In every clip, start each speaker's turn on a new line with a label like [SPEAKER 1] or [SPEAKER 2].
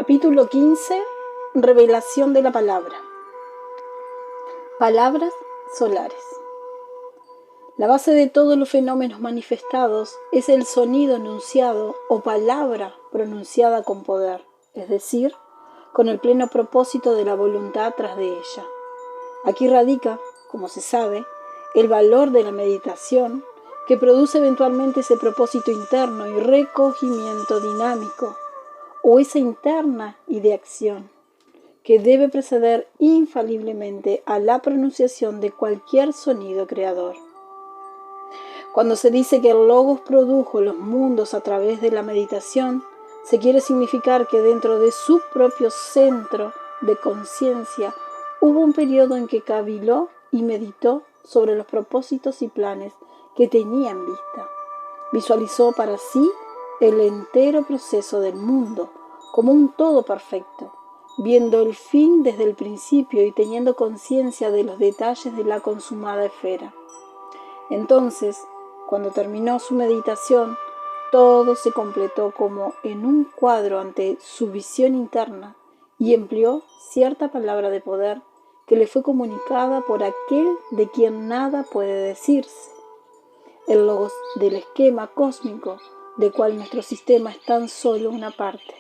[SPEAKER 1] Capítulo 15. Revelación de la palabra. Palabras solares. La base de todos los fenómenos manifestados es el sonido enunciado o palabra pronunciada con poder, es decir, con el pleno propósito de la voluntad tras de ella. Aquí radica, como se sabe, el valor de la meditación, que produce eventualmente ese propósito interno y recogimiento dinámico, o esa interna ideación, que debe preceder infaliblemente a la pronunciación de cualquier sonido creador. Cuando se dice que el Logos produjo los mundos a través de la meditación, se quiere significar que dentro de su propio centro de conciencia hubo un periodo en que caviló y meditó sobre los propósitos y planes que tenía en vista. Visualizó para sí el entero proceso del mundo como un todo perfecto, viendo el fin desde el principio y teniendo conciencia de los detalles de la consumada esfera. Entonces, cuando terminó su meditación, todo se completó como en un cuadro ante su visión interna y empleó cierta palabra de poder que le fue comunicada por aquel de quien nada puede decirse, el logos del esquema cósmico, del cual nuestro sistema es tan solo una parte.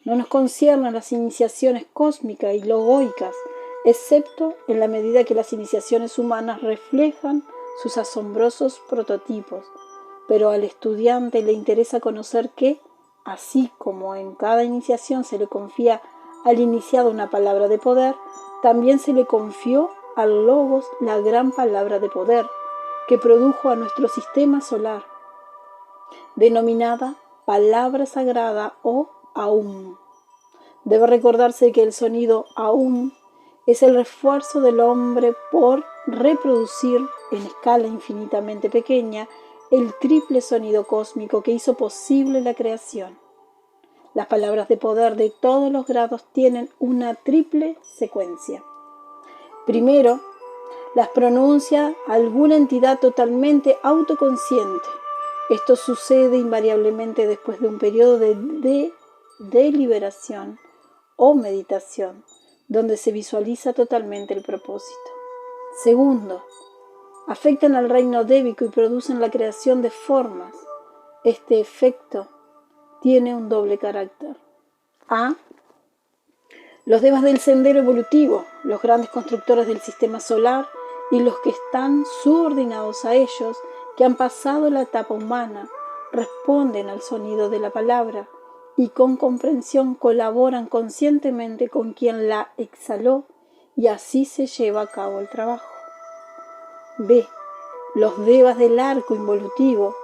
[SPEAKER 1] No nos conciernen las iniciaciones cósmicas y logoicas, excepto en la medida que las iniciaciones humanas reflejan sus asombrosos prototipos, pero al estudiante le interesa conocer que, así como en cada iniciación se le confía al iniciado una palabra de poder, también se le confió al Logos la gran palabra de poder que produjo a nuestro sistema solar, denominada palabra sagrada o Aum. Debe recordarse que el sonido Aum es el esfuerzo del hombre por reproducir en escala infinitamente pequeña el triple sonido cósmico que hizo posible la creación. Las palabras de poder de todos los grados tienen una triple secuencia. Primero, las pronuncia alguna entidad totalmente autoconsciente. Esto sucede invariablemente después de un periodo de deliberación o meditación, donde se visualiza totalmente el propósito. Segundo, afectan al reino débico y producen la creación de formas. Este efecto tiene un doble carácter. A. Los devas del sendero evolutivo, los grandes constructores del sistema solar y los que están subordinados a ellos, que han pasado la etapa humana, responden al sonido de la palabra y con comprensión colaboran conscientemente con quien la exhaló, y así se lleva a cabo el trabajo. B. Los devas del arco involutivo,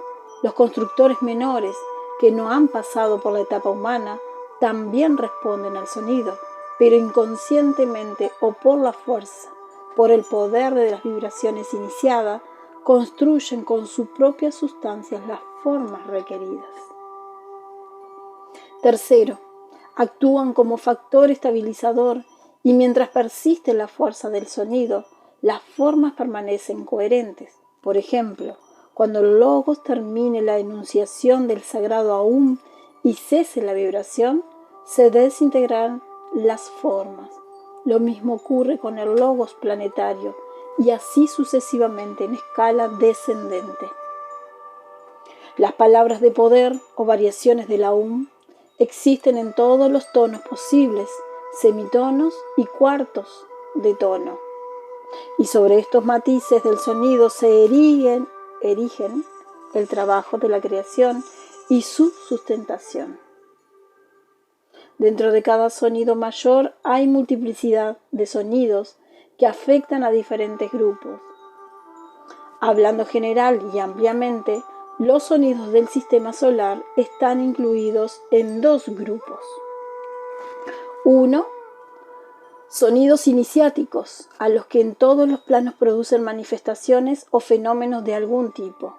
[SPEAKER 1] los constructores menores que no han pasado por la etapa humana, también responden al sonido, pero inconscientemente o por la fuerza, por el poder de las vibraciones iniciadas, construyen con su propia sustancia las formas requeridas. Tercero, actúan como factor estabilizador y mientras persiste la fuerza del sonido, las formas permanecen coherentes. Por ejemplo, cuando el Logos termine la enunciación del sagrado Aum y cese la vibración, se desintegran las formas. Lo mismo ocurre con el Logos planetario y así sucesivamente en escala descendente. Las palabras de poder o variaciones del Aum existen en todos los tonos posibles, semitonos y cuartos de tono. Y sobre estos matices del sonido se erigen el trabajo de la creación y su sustentación. Dentro de cada sonido mayor hay multiplicidad de sonidos que afectan a diferentes grupos. Hablando general y ampliamente, los sonidos del sistema solar están incluidos en dos grupos. 1. Sonidos iniciáticos, a los que en todos los planos producen manifestaciones o fenómenos de algún tipo.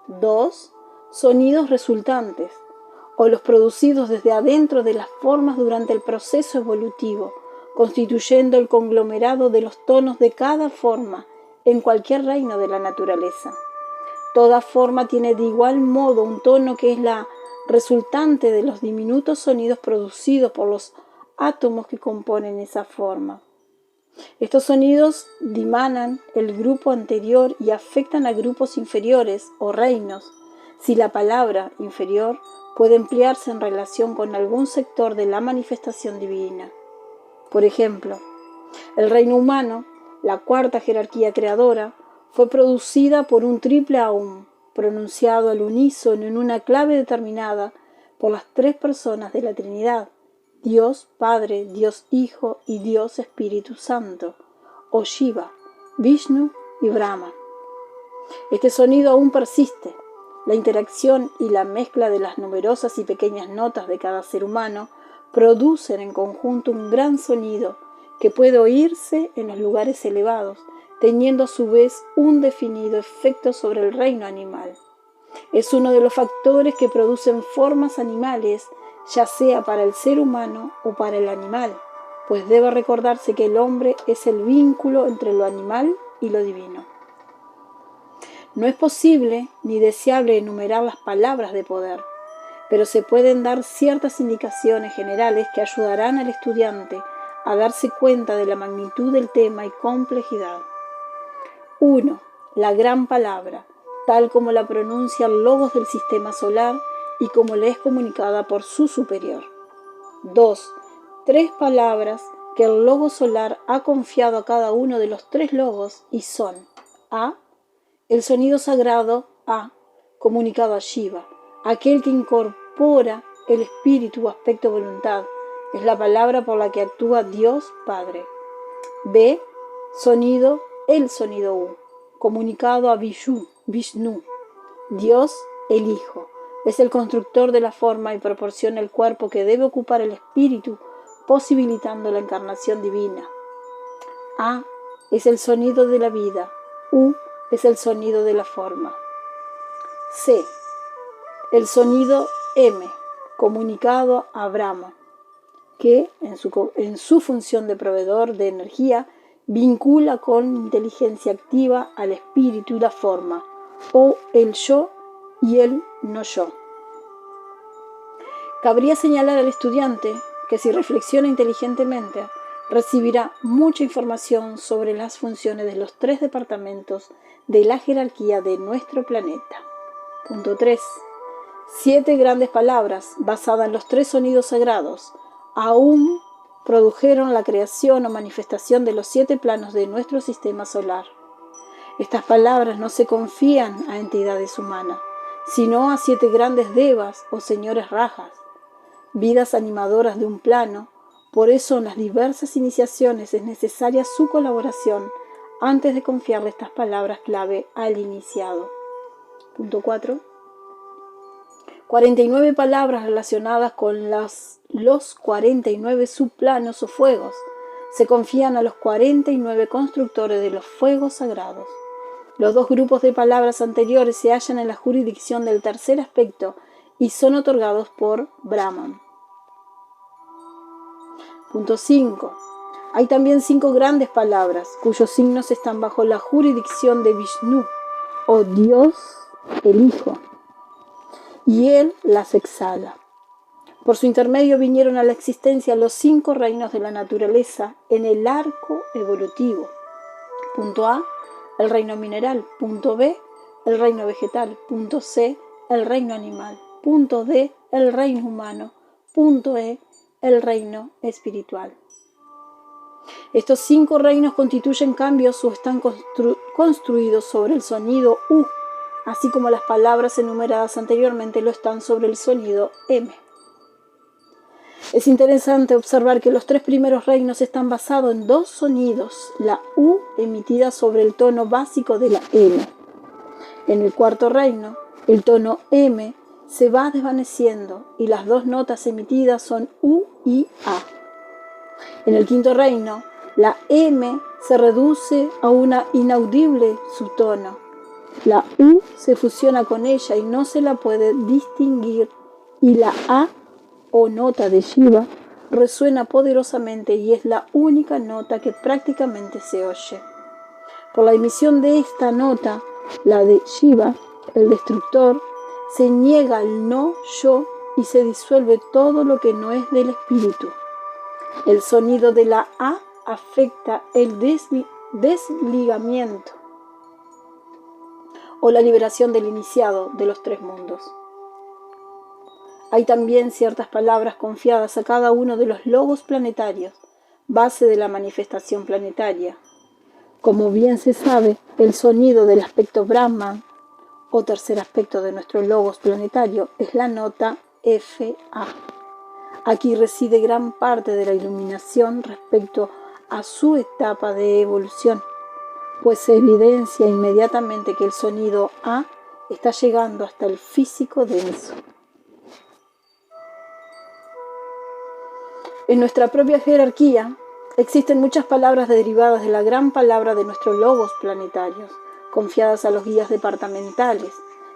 [SPEAKER 1] 2. Sonidos resultantes, o los producidos desde adentro de las formas durante el proceso evolutivo, constituyendo el conglomerado de los tonos de cada forma en cualquier reino de la naturaleza. Toda forma tiene de igual modo un tono que es la resultante de los diminutos sonidos producidos por los átomos que componen esa forma. Estos sonidos dimanan el grupo anterior y afectan a grupos inferiores o reinos, si la palabra inferior puede emplearse en relación con algún sector de la manifestación divina. Por ejemplo, el reino humano, la cuarta jerarquía creadora, fue producida por un triple aum, pronunciado al unísono en una clave determinada por las tres personas de la Trinidad, Dios Padre, Dios Hijo y Dios Espíritu Santo, o Shiva, Vishnu y Brahma. Este sonido aún persiste. La interacción y la mezcla de las numerosas y pequeñas notas de cada ser humano producen en conjunto un gran sonido que puede oírse en los lugares elevados, teniendo a su vez un definido efecto sobre el reino animal. Es uno de los factores que producen formas animales, ya sea para el ser humano o para el animal, pues debe recordarse que el hombre es el vínculo entre lo animal y lo divino. No es posible ni deseable enumerar las palabras de poder, pero se pueden dar ciertas indicaciones generales que ayudarán al estudiante a darse cuenta de la magnitud del tema y complejidad. 1. La gran palabra, tal como la pronuncia el logos del sistema solar y como le es comunicada por su superior. 2. 3 palabras que el logo solar ha confiado a cada uno de los 3 logos y son A. El sonido sagrado A, comunicado a Shiva, aquel que incorpora el espíritu o aspecto voluntad, es la palabra por la que actúa Dios Padre. B. Sonido, el sonido U, comunicado a Vishnu, Dios el Hijo, es el constructor de la forma y proporciona el cuerpo que debe ocupar el espíritu, posibilitando la encarnación divina. A es el sonido de la vida, U es el sonido de la forma. C. El sonido M, comunicado a Brahma, que en su función de proveedor de energía vincula con inteligencia activa al espíritu y la forma, o el yo y el no yo. Cabría señalar al estudiante que si reflexiona inteligentemente, recibirá mucha información sobre las funciones de los 3 departamentos de la jerarquía de nuestro planeta. Punto 3. 7 grandes palabras basadas en los 3 sonidos sagrados aún produjeron la creación o manifestación de los 7 planos de nuestro sistema solar. Estas palabras no se confían a entidades humanas, sino a 7 grandes devas o señores rajas, vidas animadoras de un plano. Por eso en las diversas iniciaciones es necesaria su colaboración antes de confiarle estas palabras clave al iniciado. Punto 4. 49 palabras relacionadas con los 49 subplanos o fuegos se confían a los 49 constructores de los fuegos sagrados. Los 2 grupos de palabras anteriores se hallan en la jurisdicción del tercer aspecto y son otorgados por Brahman. Punto 5. Hay también 5 grandes palabras cuyos signos están bajo la jurisdicción de Vishnu, o Dios el Hijo, y Él las exhala. Por su intermedio vinieron a la existencia los 5 reinos de la naturaleza en el arco evolutivo. Punto A, el reino mineral. Punto B, el reino vegetal. Punto C, el reino animal. Punto D, el reino humano. Punto E, el reino espiritual. Estos 5 reinos constituyen cambios o están construidos sobre el sonido U, así como las palabras enumeradas anteriormente lo están sobre el sonido M. Es interesante observar que los 3 primeros reinos están basados en 2 sonidos, la U emitida sobre el tono básico de la M. En el cuarto reino, el tono M se va desvaneciendo y las 2 notas emitidas son U y A. En el quinto reino, la M se reduce a una inaudible subtono. La U se fusiona con ella y no se la puede distinguir, y la A, o nota de Shiva, resuena poderosamente y es la única nota que prácticamente se oye. Por la emisión de esta nota, la de Shiva, el destructor, se niega el no yo y se disuelve todo lo que no es del espíritu. El sonido de la A afecta el desligamiento o la liberación del iniciado de los tres mundos. Hay también ciertas palabras confiadas a cada uno de los logos planetarios, base de la manifestación planetaria. Como bien se sabe, el sonido del aspecto Brahman, o tercer aspecto de nuestro logos planetario, es la nota Fa. Aquí reside gran parte de la iluminación respecto a su etapa de evolución, pues se evidencia inmediatamente que el sonido A está llegando hasta el físico denso. En nuestra propia jerarquía existen muchas palabras derivadas de la gran palabra de nuestros logos planetarios, confiadas a los guías departamentales,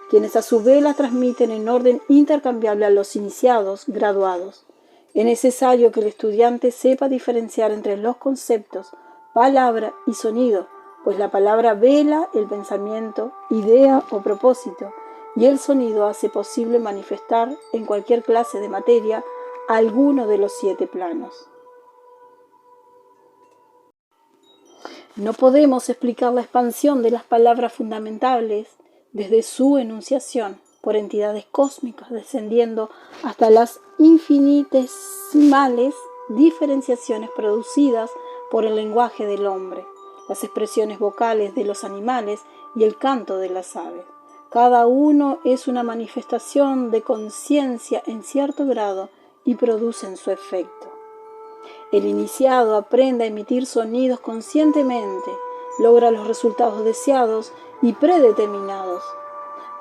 [SPEAKER 1] quienes a su vez las transmiten en orden intercambiable a los iniciados graduados. Es necesario que el estudiante sepa diferenciar entre los conceptos, palabra y sonido, pues la palabra vela el pensamiento, idea o propósito, y el sonido hace posible manifestar en cualquier clase de materia alguno de los 7 planos. No podemos explicar la expansión de las palabras fundamentales desde su enunciación por entidades cósmicas, descendiendo hasta las infinitesimales diferenciaciones producidas por el lenguaje del hombre, las expresiones vocales de los animales y el canto de las aves. Cada uno es una manifestación de conciencia en cierto grado y producen su efecto. El iniciado aprende a emitir sonidos conscientemente, logra los resultados deseados y predeterminados.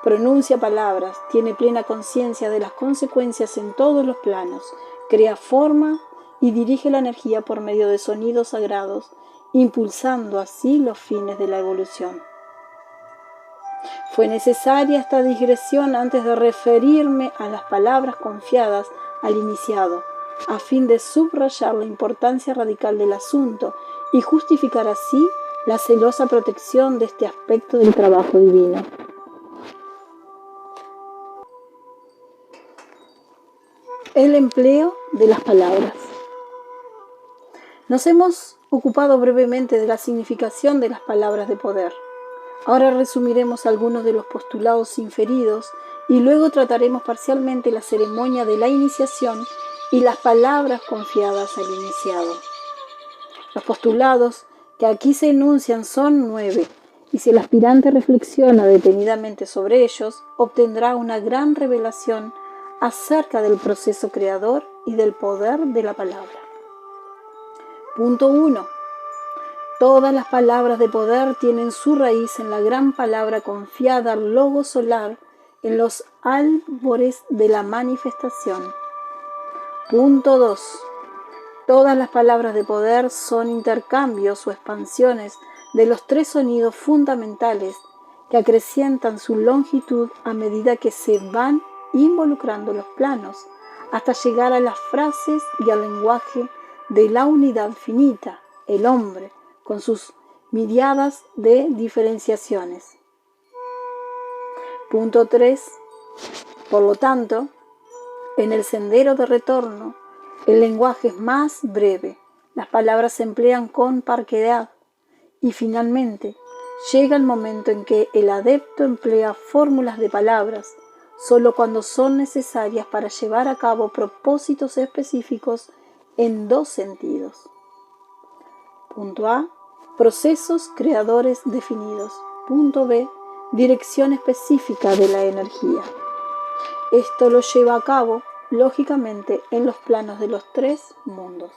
[SPEAKER 1] Pronuncia palabras, tiene plena conciencia de las consecuencias en todos los planos, crea forma y dirige la energía por medio de sonidos sagrados, impulsando así los fines de la evolución. Fue necesaria esta digresión antes de referirme a las palabras confiadas al iniciado, a fin de subrayar la importancia radical del asunto y justificar así la celosa protección de este aspecto del trabajo divino. El empleo de las palabras. Nos hemos ocupado brevemente de la significación de las palabras de poder. Ahora resumiremos algunos de los postulados inferidos y luego trataremos parcialmente la ceremonia de la iniciación y las palabras confiadas al iniciado. Los postulados que aquí se enuncian son 9, y si el aspirante reflexiona detenidamente sobre ellos, obtendrá una gran revelación acerca del proceso creador y del poder de la palabra. Punto 1. Todas las palabras de poder tienen su raíz en la gran palabra confiada al logo solar en los albores de la manifestación. Punto 2. Todas las palabras de poder son intercambios o expansiones de los 3 sonidos fundamentales que acrecientan su longitud a medida que se van involucrando los planos, hasta llegar a las frases y al lenguaje de la unidad finita, el hombre, con sus miriadas de diferenciaciones. Punto 3. Por lo tanto, en el sendero de retorno, el lenguaje es más breve, las palabras se emplean con parquedad y finalmente llega el momento en que el adepto emplea fórmulas de palabras solo cuando son necesarias para llevar a cabo propósitos específicos en 2 sentidos. Punto A. Procesos creadores definidos. Punto B. Dirección específica de la energía. Esto lo lleva a cabo, lógicamente, en los planos de los 3 mundos.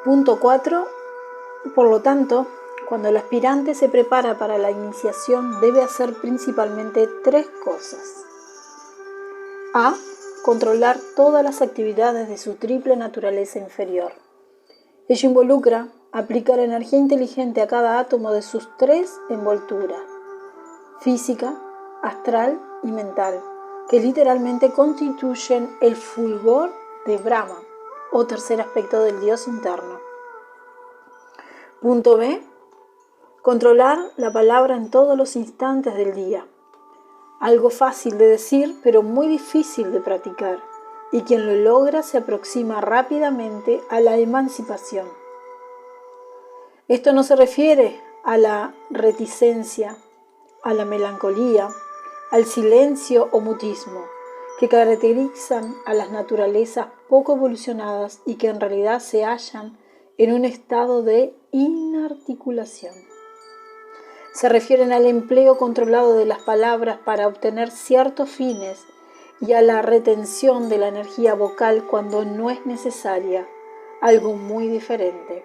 [SPEAKER 1] Punto 4. Por lo tanto, cuando el aspirante se prepara para la iniciación, debe hacer principalmente 3 cosas. A. Controlar todas las actividades de su triple naturaleza inferior. Ello involucra aplicar energía inteligente a cada átomo de sus 3 envolturas, física, astral y mental, que literalmente constituyen el fulgor de Brahma, o tercer aspecto del Dios interno. Punto B. Controlar la palabra en todos los instantes del día, algo fácil de decir pero muy difícil de practicar, y quien lo logra se aproxima rápidamente a la emancipación. Esto no se refiere a la reticencia, a la melancolía, al silencio o mutismo, que caracterizan a las naturalezas poco evolucionadas y que en realidad se hallan en un estado de inarticulación. Se refieren al empleo controlado de las palabras para obtener ciertos fines y a la retención de la energía vocal cuando no es necesaria, algo muy diferente.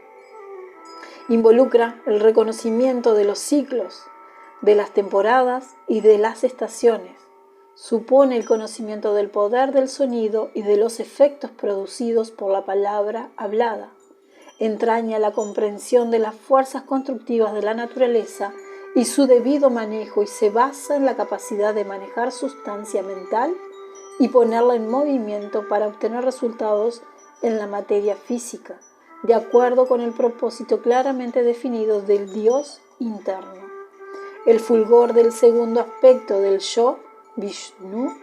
[SPEAKER 1] Involucra el reconocimiento de los ciclos, de las temporadas y de las estaciones. Supone el conocimiento del poder del sonido y de los efectos producidos por la palabra hablada. Entraña la comprensión de las fuerzas constructivas de la naturaleza y su debido manejo, y se basa en la capacidad de manejar sustancia mental y ponerla en movimiento para obtener resultados en la materia física, de acuerdo con el propósito claramente definido del Dios interno. El fulgor del segundo aspecto del yo, Vishnu,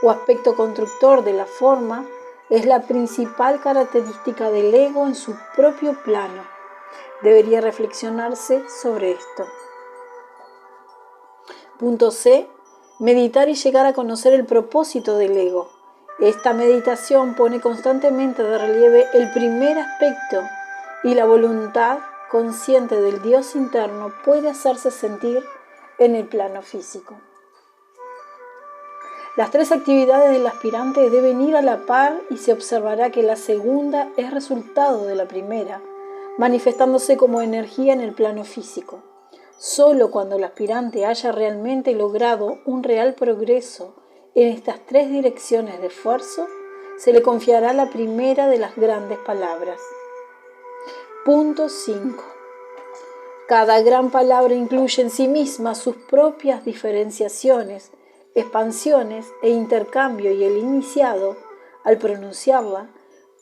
[SPEAKER 1] o aspecto constructor de la forma, es la principal característica del ego en su propio plano. Debería reflexionarse sobre esto. Punto C. Meditar y llegar a conocer el propósito del ego. Esta meditación pone constantemente de relieve el primer aspecto, y la voluntad consciente del Dios interno puede hacerse sentir en el plano físico. Las tres actividades del aspirante deben ir a la par, y se observará que la segunda es resultado de la primera, manifestándose como energía en el plano físico. Solo cuando el aspirante haya realmente logrado un real progreso en estas tres direcciones de esfuerzo, se le confiará la primera de las grandes palabras. Punto 5. Cada gran palabra incluye en sí misma sus propias diferenciaciones, expansiones e intercambio, y el iniciado, al pronunciarla,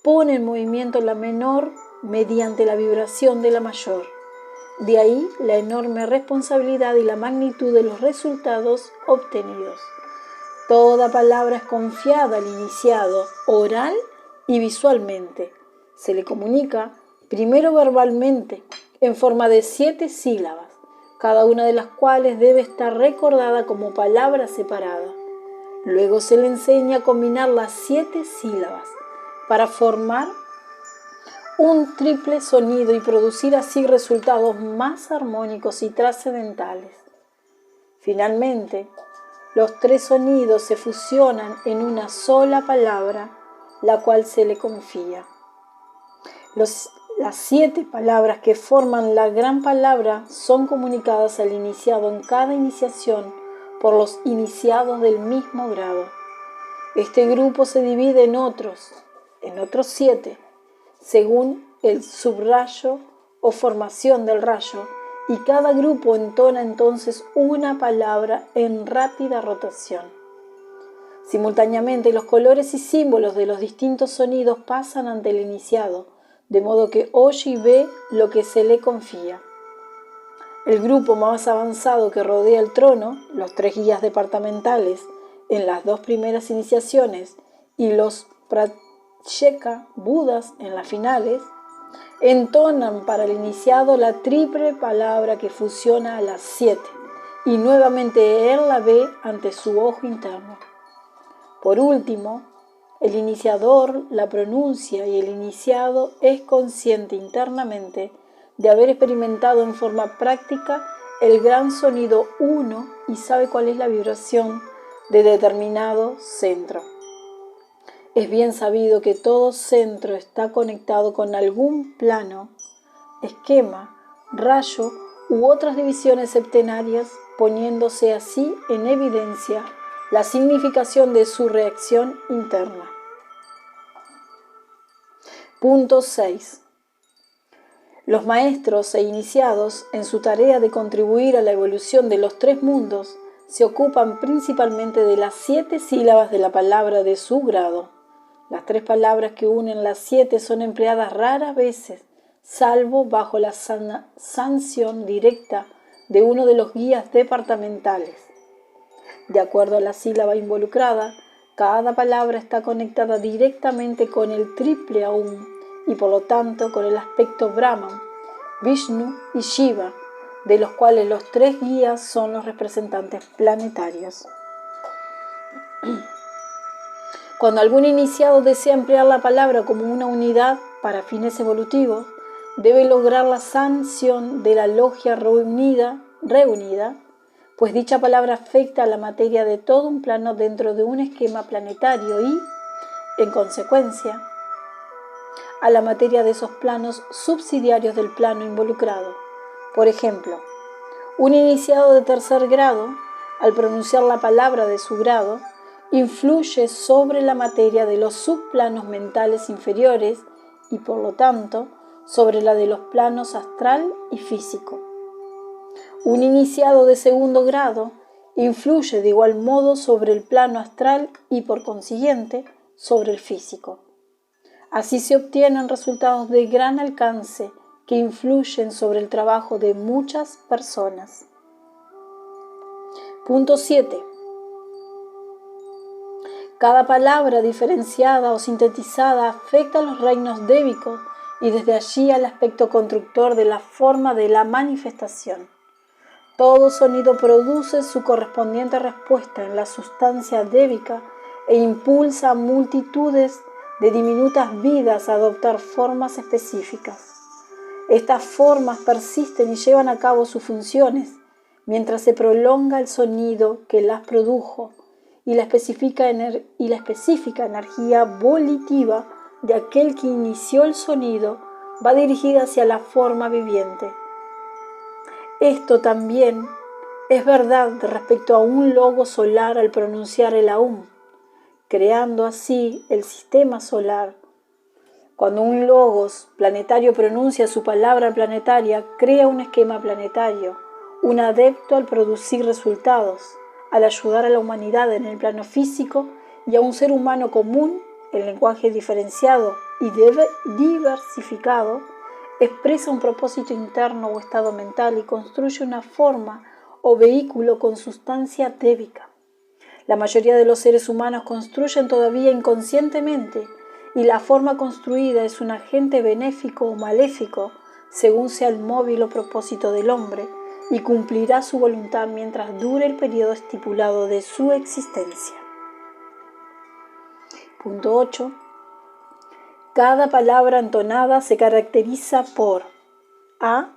[SPEAKER 1] pone en movimiento la menor mediante la vibración de la mayor. De ahí la enorme responsabilidad y la magnitud de los resultados obtenidos. Toda palabra es confiada al iniciado, oral y visualmente. Se le comunica primero verbalmente, en forma de 7 sílabas, cada una de las cuales debe estar recordada como palabra separada. Luego se le enseña a combinar las 7 sílabas para formar un triple sonido y producir así resultados más armónicos y trascendentales. Finalmente, los 3 sonidos se fusionan en una sola palabra, la cual se le confía. Las 7 palabras que forman la gran palabra son comunicadas al iniciado en cada iniciación por los iniciados del mismo grado. Este grupo se divide en otros 7, según el subrayo o formación del rayo, y cada grupo entona entonces una palabra en rápida rotación. Simultáneamente, los colores y símbolos de los distintos sonidos pasan ante el iniciado, de modo que oye y ve lo que se le confía. El grupo más avanzado que rodea el trono, los 3 guías departamentales en las 2 primeras iniciaciones y los Pratyeka Budas en las finales, entonan para el iniciado la triple palabra que fusiona a las 7, y nuevamente él la ve ante su ojo interno. Por último, el iniciador la pronuncia, y el iniciado es consciente internamente de haber experimentado en forma práctica el gran sonido 1 y sabe cuál es la vibración de determinado centro. Es bien sabido que todo centro está conectado con algún plano, esquema, rayo u otras divisiones septenarias, poniéndose así en evidencia la significación de su reacción interna. Punto 6. Los maestros e iniciados, en su tarea de contribuir a la evolución de los 3 mundos, se ocupan principalmente de las 7 sílabas de la palabra de su grado. Las 3 palabras que unen las 7 son empleadas raras veces, salvo bajo la sanción directa de uno de los guías departamentales. De acuerdo a la sílaba involucrada, cada palabra está conectada directamente con el triple Aum y por lo tanto con el aspecto Brahman, Vishnu y Shiva, de los cuales los tres guías son los representantes planetarios. Cuando algún iniciado desea emplear la palabra como una unidad para fines evolutivos, debe lograr la sanción de la logia reunida, pues dicha palabra afecta a la materia de todo un plano dentro de un esquema planetario y, en consecuencia, a la materia de esos planos subsidiarios del plano involucrado. Por ejemplo, un iniciado de tercer grado, al pronunciar la palabra de su grado, influye sobre la materia de los subplanos mentales inferiores y, por lo tanto, sobre la de los planos astral y físico. Un iniciado de segundo grado influye de igual modo sobre el plano astral y, por consiguiente, sobre el físico. Así se obtienen resultados de gran alcance que influyen sobre el trabajo de muchas personas. Punto 7. Cada palabra diferenciada o sintetizada afecta a los reinos débicos y desde allí al aspecto constructor de la forma de la manifestación. Todo sonido produce su correspondiente respuesta en la sustancia débica e impulsa a multitudes de diminutas vidas a adoptar formas específicas. Estas formas persisten y llevan a cabo sus funciones, mientras se prolonga el sonido que las produjo y la específica energía volitiva de aquel que inició el sonido va dirigida hacia la forma viviente. Esto también es verdad respecto a un logo solar al pronunciar el Aum, creando así el sistema solar. Cuando un logos planetario pronuncia su palabra planetaria, crea un esquema planetario, un adepto al producir resultados, al ayudar a la humanidad en el plano físico y a un ser humano común, el lenguaje diferenciado y diversificado, expresa un propósito interno o estado mental y construye una forma o vehículo con sustancia débica. La mayoría de los seres humanos construyen todavía inconscientemente y la forma construida es un agente benéfico o maléfico según sea el móvil o propósito del hombre y cumplirá su voluntad mientras dure el periodo estipulado de su existencia. Punto 8. Cada palabra entonada se caracteriza por A.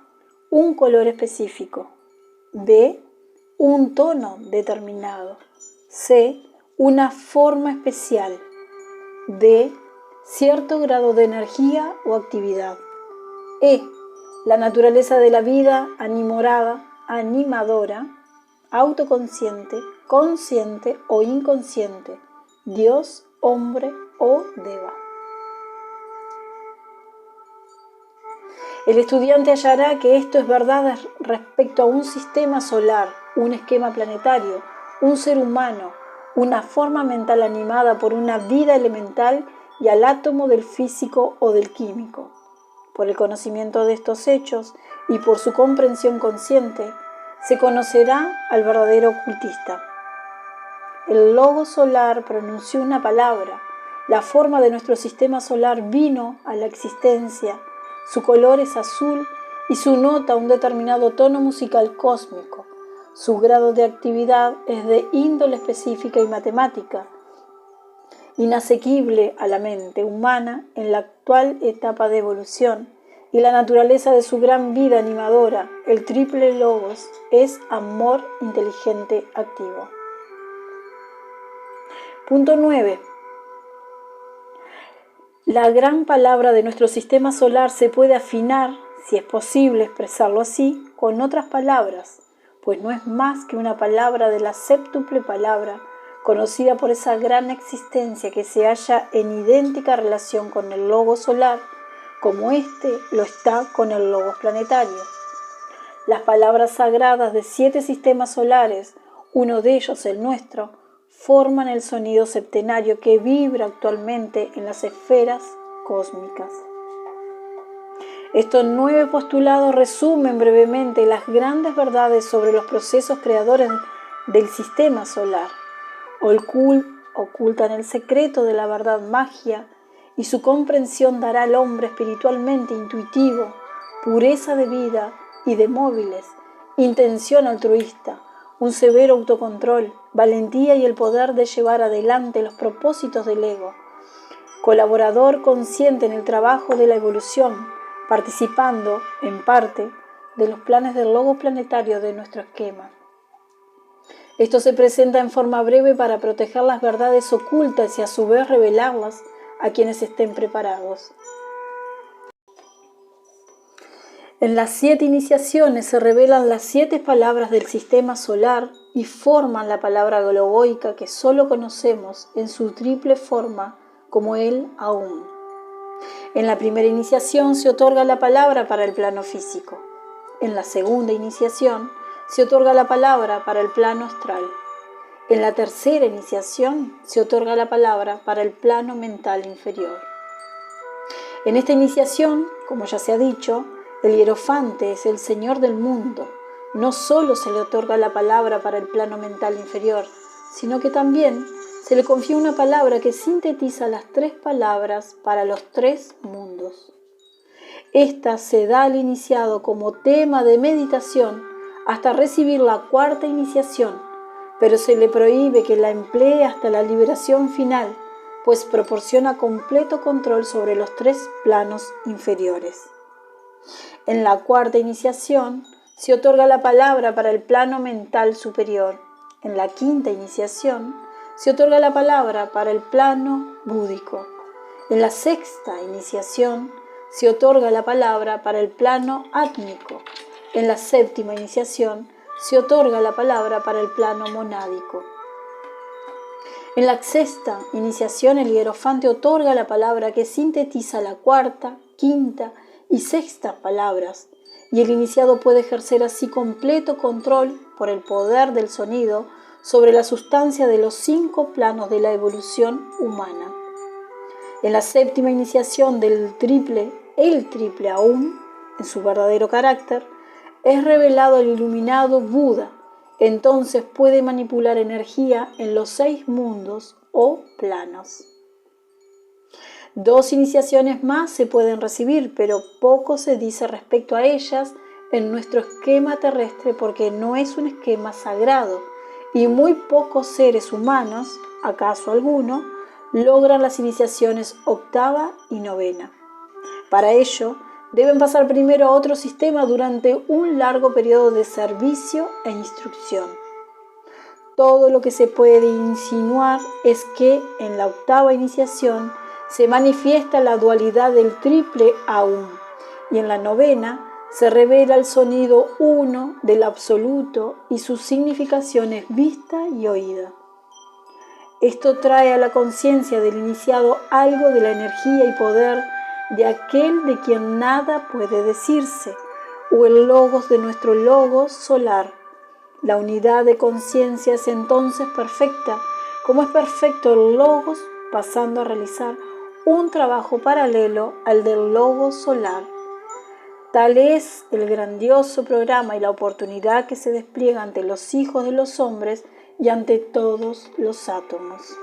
[SPEAKER 1] Un color específico. B. Un tono determinado. C. Una forma especial. D. Cierto grado de energía o actividad. E. La naturaleza de la vida animadora, autoconsciente, consciente o inconsciente, Dios, hombre o Deva. El estudiante hallará que esto es verdad respecto a un sistema solar, un esquema planetario, un ser humano, una forma mental animada por una vida elemental y al átomo del físico o del químico. Por el conocimiento de estos hechos y por su comprensión consciente, se conocerá al verdadero ocultista. El logo solar pronunció una palabra, la forma de nuestro sistema solar vino a la existencia, su color es azul y su nota un determinado tono musical cósmico. Su grado de actividad es de índole específica y matemática, inasequible a la mente humana en la actual etapa de evolución, y la naturaleza de su gran vida animadora, el triple logos, es amor inteligente activo. Punto 9. La gran palabra de nuestro sistema solar se puede afinar, si es posible expresarlo así, con otras palabras, pues no es más que una palabra de la séptuple palabra, conocida por esa gran existencia que se halla en idéntica relación con el logo solar, como éste lo está con el logos planetario. Las palabras sagradas de 7 sistemas solares, uno de ellos el nuestro, forman el sonido septenario que vibra actualmente en las esferas cósmicas. Estos 9 postulados resumen brevemente las grandes verdades sobre los procesos creadores del sistema solar. Ocultan el secreto de la verdad magia y su comprensión dará al hombre espiritualmente intuitivo, pureza de vida y de móviles, intención altruista, un severo autocontrol, valentía y el poder de llevar adelante los propósitos del ego, colaborador consciente en el trabajo de la evolución, participando, en parte, de los planes del logos planetario de nuestro esquema. Esto se presenta en forma breve para proteger las verdades ocultas y a su vez revelarlas a quienes estén preparados. En las 7 iniciaciones se revelan las 7 palabras del sistema solar y forman la palabra globoica que solo conocemos en su triple forma como el Aum. En la primera iniciación se otorga la palabra para el plano físico. En la segunda iniciación se otorga la palabra para el plano astral. En la tercera iniciación se otorga la palabra para el plano mental inferior. En esta iniciación, como ya se ha dicho, el hierofante es el señor del mundo. No solo se le otorga la palabra para el plano mental inferior, sino que también se le confía una palabra que sintetiza las 3 palabras para los 3 mundos. Esta se da al iniciado como tema de meditación hasta recibir la 4ª iniciación, pero se le prohíbe que la emplee hasta la liberación final, pues proporciona completo control sobre los 3 planos inferiores. En la 4ª iniciación se otorga la palabra para el plano mental superior. En la 5ª iniciación se otorga la palabra para el plano búdico. En la 6ª iniciación se otorga la palabra para el plano átmico. En la 7ª iniciación se otorga la palabra para el plano monádico. En la 6ª iniciación el hierofante otorga la palabra que sintetiza la 4ª, 5ª y 6ª palabras, y el iniciado puede ejercer así completo control por el poder del sonido sobre la sustancia de los 5 planos de la evolución humana. En la 7ª iniciación el triple Aum, en su verdadero carácter, es revelado el iluminado Buda. Entonces puede manipular energía en los 6 mundos o planos. 2 iniciaciones más se pueden recibir, pero poco se dice respecto a ellas en nuestro esquema terrestre porque no es un esquema sagrado y muy pocos seres humanos, acaso alguno, logran las iniciaciones 8ª y 9ª. Para ello, deben pasar primero a otro sistema durante un largo periodo de servicio e instrucción. Todo lo que se puede insinuar es que en la 8ª iniciación se manifiesta la dualidad del triple Aum y en la 9ª se revela el sonido uno del absoluto y sus significaciones vista y oída. Esto trae a la conciencia del iniciado algo de la energía y poder de aquel de quien nada puede decirse, o el logos de nuestro logos solar. La unidad de conciencia es entonces perfecta, como es perfecto el logos, pasando a realizar un trabajo paralelo al del logos solar. Tal es el grandioso programa y la oportunidad que se despliega ante los hijos de los hombres y ante todos los átomos.